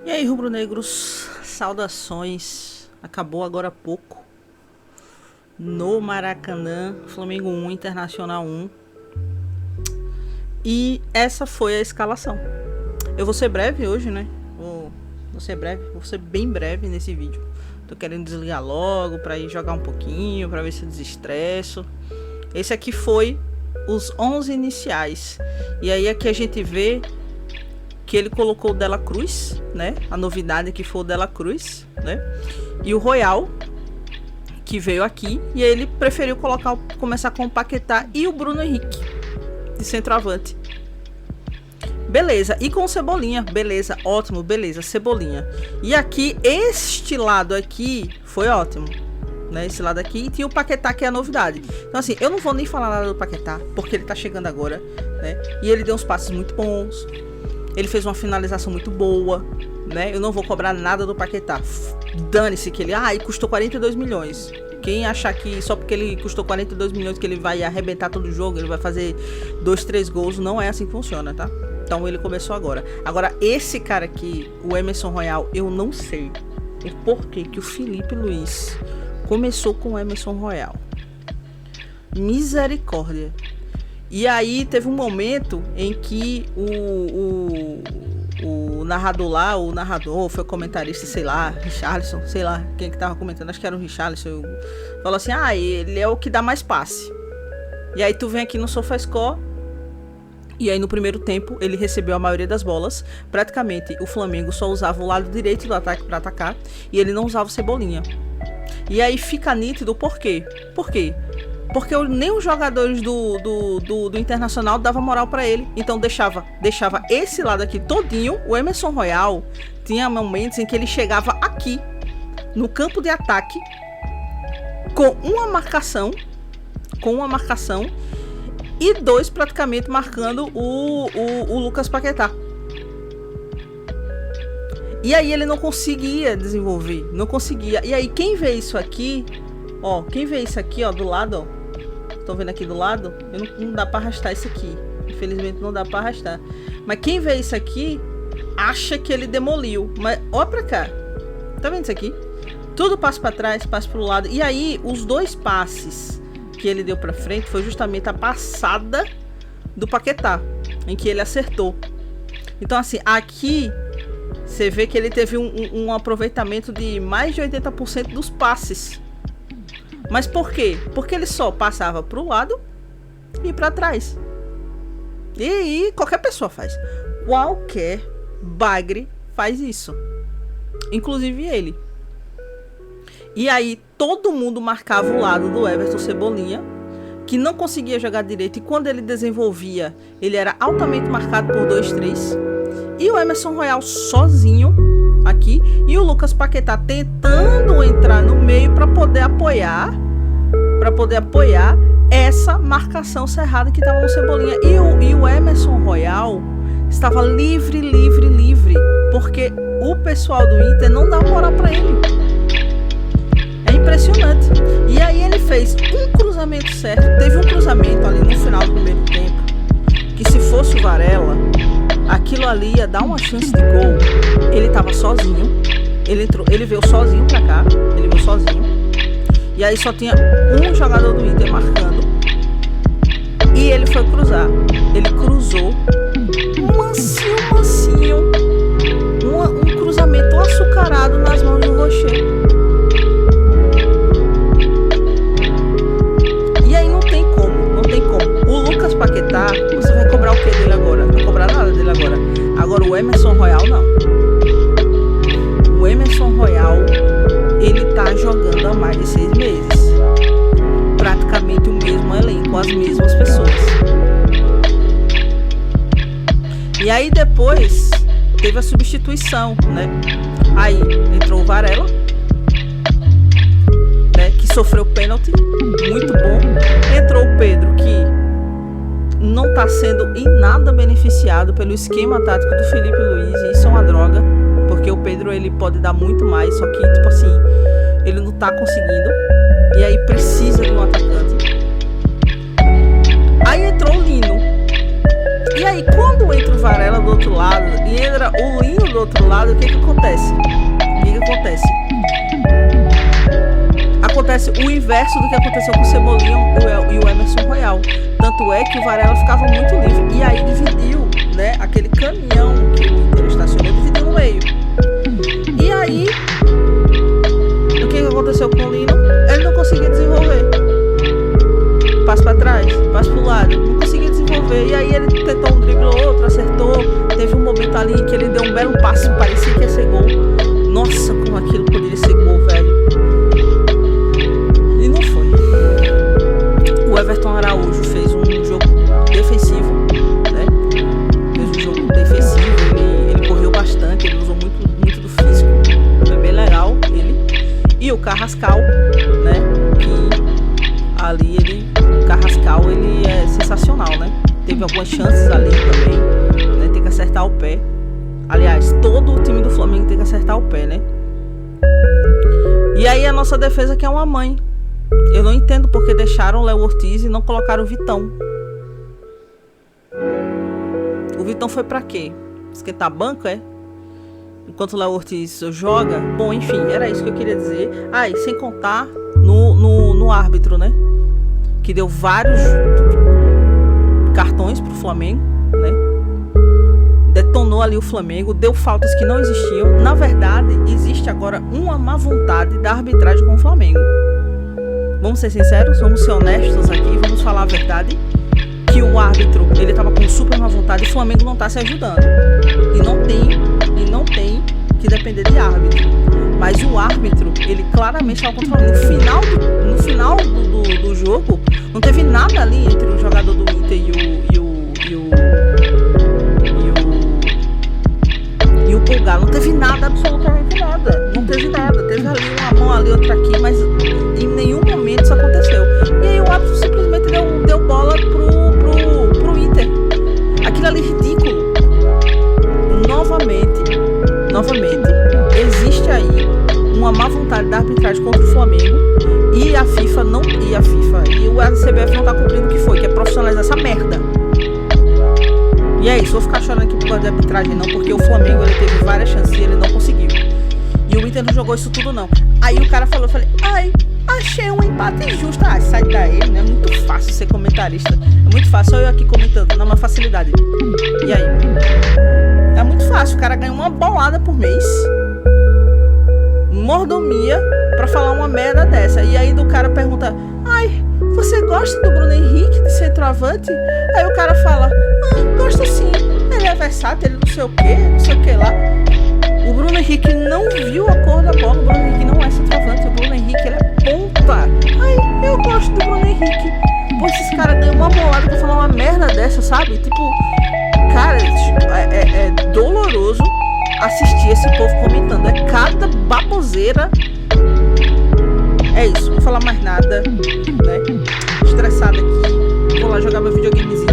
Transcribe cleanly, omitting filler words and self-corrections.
E aí, rubro-negros, saudações. Acabou agora há pouco no Maracanã, Flamengo 1, Internacional 1. E essa foi a escalação. Eu vou ser breve hoje, né? Vou ser bem breve nesse vídeo. Tô querendo desligar logo pra ir jogar um pouquinho, pra ver se eu desestresso. Esse aqui foi os 11 iniciais. E aí aqui a gente vê que ele colocou o Dela Cruz, né? A novidade que foi o Dela Cruz, né? E o Royal, que veio aqui. E aí ele preferiu começar com o Paquetá e o Bruno Henrique, de centroavante. Beleza. E com o Cebolinha. Beleza. Ótimo. Beleza. Cebolinha. E aqui, este lado aqui foi ótimo, né? Esse lado aqui. E tinha o Paquetá, que é a novidade. Então assim, eu não vou nem falar nada do Paquetá, porque ele tá chegando agora, né? E ele deu uns passes muito bons. Ele fez uma finalização muito boa, né? Eu não vou cobrar nada do Paquetá. Dane-se que ele custou 42 milhões. Quem achar que só porque ele custou 42 milhões que ele vai arrebentar todo o jogo, ele vai fazer 2, 3 gols, não é assim que funciona, tá? Então ele começou agora. Agora, esse cara aqui, o Emerson Royal, eu não sei o porquê que o Felipe Luiz começou com o Emerson Royal. Misericórdia. E aí teve um momento em que o narrador lá, foi o comentarista, sei lá, Richarlison, sei lá, quem que tava comentando, acho que era o Richarlison, falou assim, ele é o que dá mais passe. E aí tu vem aqui no SofaScore, e aí no primeiro tempo ele recebeu a maioria das bolas, praticamente o Flamengo só usava o lado direito do ataque para atacar, e ele não usava o Cebolinha. E aí fica nítido por quê? Por quê? Porque nem os jogadores do Internacional davam moral pra ele. Então deixava esse lado aqui todinho. O Emerson Royal tinha momentos em que ele chegava aqui, no campo de ataque, com uma marcação, e 2 praticamente marcando o Lucas Paquetá. E aí ele não conseguia desenvolver, não conseguia. E aí quem vê isso aqui, do lado, ó. Estão vendo aqui do lado? Não dá para arrastar isso aqui. Infelizmente não dá para arrastar. Mas quem vê isso aqui acha que ele demoliu. Mas olha pra cá. Tá vendo isso aqui? Tudo passa para trás, passa pro lado. E aí os 2 passes que ele deu para frente foi justamente a passada do Paquetá, em que ele acertou. Então assim, aqui você vê que ele teve um aproveitamento de mais de 80% dos passes. Mas por quê? Porque ele só passava pro lado e para trás. E qualquer pessoa faz. Qualquer bagre faz isso. Inclusive ele. E aí todo mundo marcava o lado do Everton Cebolinha, que não conseguia jogar direito. E quando ele desenvolvia, ele era altamente marcado por 2, 3. E o Emerson Royal sozinho aqui, e o Lucas Paquetá tentando entrar no meio para poder apoiar essa marcação cerrada que estava no Cebolinha. E o Emerson Royal estava livre, porque o pessoal do Inter não dá moral para ele. É impressionante. E aí ele fez um cruzamento certo. Teve um cruzamento ali no final do primeiro tempo, que se fosse o Varela, aquilo ali ia dar uma chance de gol. Ele tava sozinho. Ele veio sozinho pra cá. E aí só tinha um jogador do Inter marcando. E ele foi cruzar. Ele cruzou mansinho. Um cruzamento açucarado nas mãos do Rocher. E aí não tem como. O Lucas Paquetá, você vai cobrar o que dele agora? Não vai cobrar nada dele agora. Agora o Emerson Royal não. O Emerson Royal, ele tá jogando há mais de 6 meses. Praticamente o mesmo elenco, as mesmas pessoas. E aí depois teve a substituição, né? Aí entrou o Varela, né? Que sofreu pênalti, muito bom. Entrou o Pedro, que não tá sendo em nada beneficiado pelo esquema tático do Felipe Luiz. E isso é uma droga, porque o Pedro ele pode dar muito mais, só que tipo assim, ele não tá conseguindo. E aí precisa de um atacante. Aí entrou o Lino. E aí, quando entra o Varela do outro lado e entra o Lino do outro lado, o que acontece? Acontece o inverso do que aconteceu com o Cebolinha e o Emerson Royal. Tanto é que o Varela ficava muito livre. E aí dividiu, né, aquele caminhão que o Inter estacionou, dividiu no meio. E aí, o que aconteceu com o Lino? Ele não conseguia desenvolver. Passo pra trás, passo pro lado, não conseguia desenvolver. E aí ele tentou um drible ou outro, acertou. Teve um momento ali em que ele deu um belo passo, parecia que ia ser gol. Nossa, como aquilo poderia ser gol, velho. E não foi. O Everton Araújo fez um jogo defensivo, né? Fez um jogo defensivo, ele correu bastante, ele usou muito do físico. Foi bem legal, ele. E o Carrascal, né? Que ali o Carrascal, ele é sensacional, né? Teve algumas chances ali também, né? Tem que acertar o pé. Aliás, todo o time do Flamengo tem que acertar o pé, né? E aí a nossa defesa que é uma mãe. Eu não entendo porque deixaram o Léo Ortiz e não colocaram o Vitão. O Vitão foi pra quê? Esquentar a banca, é? Enquanto o Léo Ortiz joga. Bom, enfim, era isso que eu queria dizer. Ah, e sem contar no árbitro, né? Que deu vários cartões pro Flamengo, né? Detonou ali o Flamengo, deu faltas que não existiam. Na verdade, existe agora uma má vontade da arbitragem com o Flamengo. Vamos ser sinceros, vamos ser honestos aqui, vamos falar a verdade. Que o árbitro, ele tava com super má vontade e o Flamengo não tá se ajudando. E não tem que depender de árbitro. Mas o árbitro, ele claramente estava controlando. No final do jogo, não teve nada ali entre o jogador do Inter e o Pulgar. Não teve nada, absolutamente nada. Não teve nada. Teve ali uma mão ali, outra aqui, mas em nenhum momento isso aconteceu. E aí o árbitro simplesmente deu bola pro Inter. Aquilo ali ridículo. Novamente, existe aí uma má vontade da arbitragem contra o Flamengo e a FIFA e o CBF não tá cumprindo o que foi, que é profissionalizar essa merda. E é isso, vou ficar chorando aqui por causa de arbitragem não, porque o Flamengo ele teve várias chances e ele não conseguiu. E o Inter não jogou isso tudo não. Aí o cara falou, eu falei, ai, achei um empate justo. Ah, sai daí, né? É muito fácil ser comentarista. É muito fácil, só eu aqui comentando, não é uma facilidade. E aí? É muito fácil, o cara ganha uma bolada por mês. Mordomia pra falar uma merda dessa. E aí do cara pergunta, ai, você gosta do Bruno Henrique de centroavante? Aí o cara fala, gosto sim, ele é versátil, ele não sei o que lá. O Bruno Henrique não viu a cor da bola, o Bruno Henrique não é centroavante, o Bruno Henrique ele é ponta. Ai, eu gosto do Bruno Henrique. Pô, esses caras ganham uma bolada pra falar uma merda dessa, sabe? Tipo, cara, é doloroso assistir esse povo comentando. É cada baboseira. É isso, não vou falar mais nada, né? Estressada aqui. Vou lá jogar meu videogamezinho.